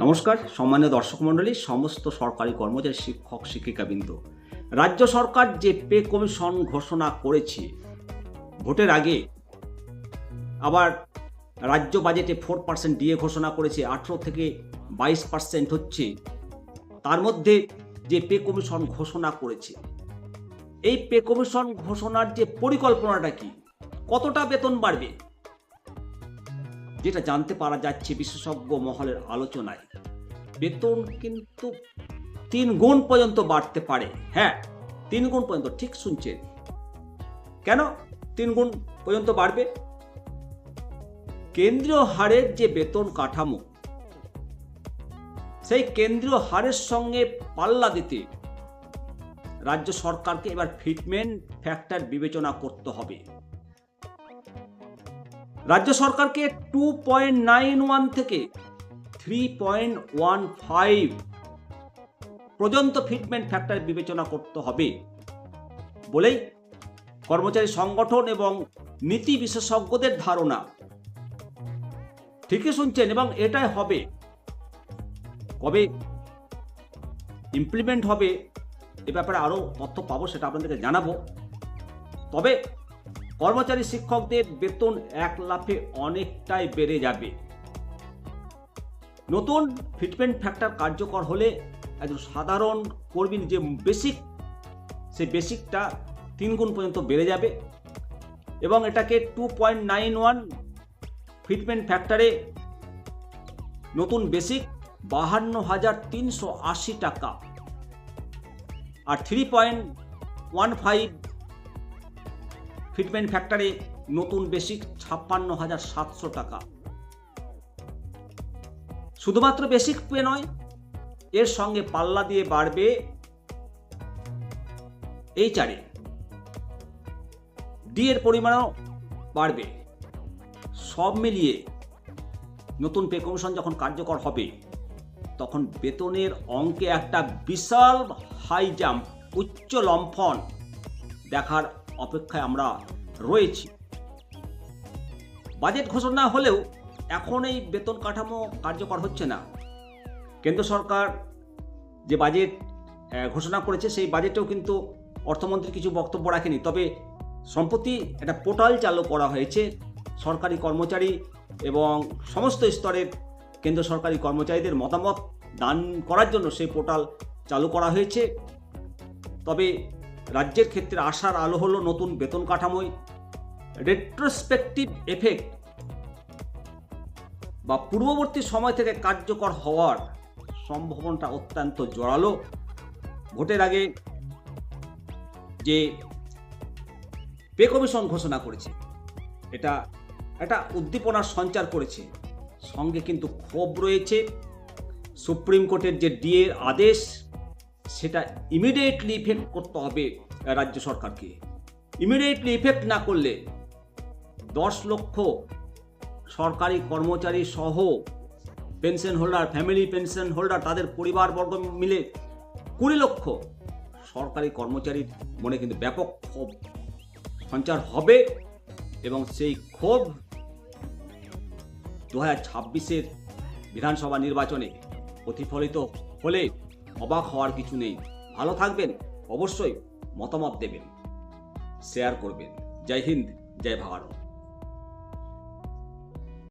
নমস্কার সম্মানীয় দর্শক মণ্ডলী, সমস্ত সরকারি কর্মচারী, শিক্ষক শিক্ষিকাবৃন্দ। রাজ্য সরকার যে পে কমিশন ঘোষণা করেছে ভোটের আগে, আবার রাজ্য বাজেটে 4% ডিএ ঘোষণা করেছে, 18 থেকে 22% হচ্ছে। তার মধ্যে যে পে কমিশন ঘোষণা করেছে, এই পে কমিশন ঘোষণার যে পরিকল্পনাটা কি, কতটা বেতন বাড়বে, যেটা জানতে পারা যাচ্ছে বিশেষজ্ঞ মহলের আলোচনায়, বেতন কিন্তু 3 গুণ পর্যন্ত বাড়তে পারে। হ্যাঁ, 3 গুণ পর্যন্ত, ঠিক শুনছেন। কেন 3 গুণ পর্যন্ত বাড়বে? কেন্দ্রীয় হারের যে বেতন কাঠামো, সেই কেন্দ্রীয় হারের সঙ্গে পাল্লা দিতে রাজ্য সরকারকে এবার ফিটমেন্ট ফ্যাক্টর বিবেচনা করতে হবে। রাজ্য সরকারকে 2.91 থেকে 3.15 পর্যন্ত ফিটমেন্ট ফ্যাক্টর বিবেচনা করতে হবে বলেই কর্মচারী সংগঠন এবং নীতি বিশেষজ্ঞদের ধারণা। ঠিকই শুনছেন, এবং এটাই হবে। কবে ইমপ্লিমেন্ট হবে এ ব্যাপারে আরও তথ্য পাবো, সেটা আপনাদেরকে জানাবো। তবে কর্মচারী শিক্ষকদের বেতন এক লাফে অনেকটাই বেড়ে যাবে। নতুন ফিটমেন্ট ফ্যাক্টর কার্যকর হলে একজন সাধারণ কর্মীর যে বেসিক, সেই বেসিকটা 3 গুণ পর্যন্ত বেড়ে যাবে, এবং এটাকে 2.91 ফিটমেন্ট ফ্যাক্টরে নতুন বেসিক 52,380 টাকা, আর 3.15 ফিটমেন্ট ফ্যাক্টরে নতুন বেসিক 56,700 টাকা। শুধুমাত্র বেসিক পে নয়, এর সঙ্গে পাল্লা দিয়ে বাড়বে এইচআরএ, ডি এর পরিমাণও বাড়বে। সব মিলিয়ে নতুন পে কমিশন যখন কার্যকর হবে, তখন বেতনের অঙ্কে একটা বিশাল হাই জাম্প, উচ্চ লম্ফন দেখার অপেক্ষায় আমরা রয়েছি। বাজেট ঘোষণা হলেও এখন এই বেতন কাঠামো কার্যকর হচ্ছে না। কেন্দ্র সরকার যে বাজেট ঘোষণা করেছে, সেই বাজেটেও কিন্তু অর্থমন্ত্রী কিছু বক্তব্য রাখেনি। তবে সম্প্রতি একটা পোর্টাল চালু করা হয়েছে সরকারি কর্মচারী এবং সমস্ত স্তরের কেন্দ্র সরকারি কর্মচারীদের মতামত দান করার জন্য সেই পোর্টাল চালু করা হয়েছে। তবে রাজ্যের ক্ষেত্রে আশার আলো হলো নতুন বেতন কাঠামোয় রেট্রোস্পেকটিভ এফেক্ট বা পূর্ববর্তী সময় থেকে কার্যকর হওয়ার সম্ভাবনাটা অত্যন্ত জোরালো। ভোটের আগে যে পে কমিশন ঘোষণা করেছে, এটা একটা উদ্দীপনার সঞ্চার করেছে, সঙ্গে কিন্তু ক্ষোভ রয়েছে। সুপ্রিম কোর্টের যে ডিএর আদেশ, সেটা ইমিডিয়েটলি ইফেক্ট করতে হবে রাজ্য সরকারকে। ইমিডিয়েটলি ইফেক্ট না করলে 10 লক্ষ সরকারি কর্মচারী সহ pension holder, family pension holder, তাদের পরিবারবর্গ মিলে 20 লক্ষ সরকারি কর্মচারীর মনে কিন্তু ব্যাপক ক্ষোভ সঞ্চার হবে, এবং সেই ক্ষোভ 2026-এর বিধানসভা নির্বাচনে প্রতিফলিত হলে অবাক হওয়ার কিছু নেই। ভালো থাকবেন, অবশ্যই মতামত দেবেন, শেয়ার করবেন। জয় হিন্দ, জয় ভারত।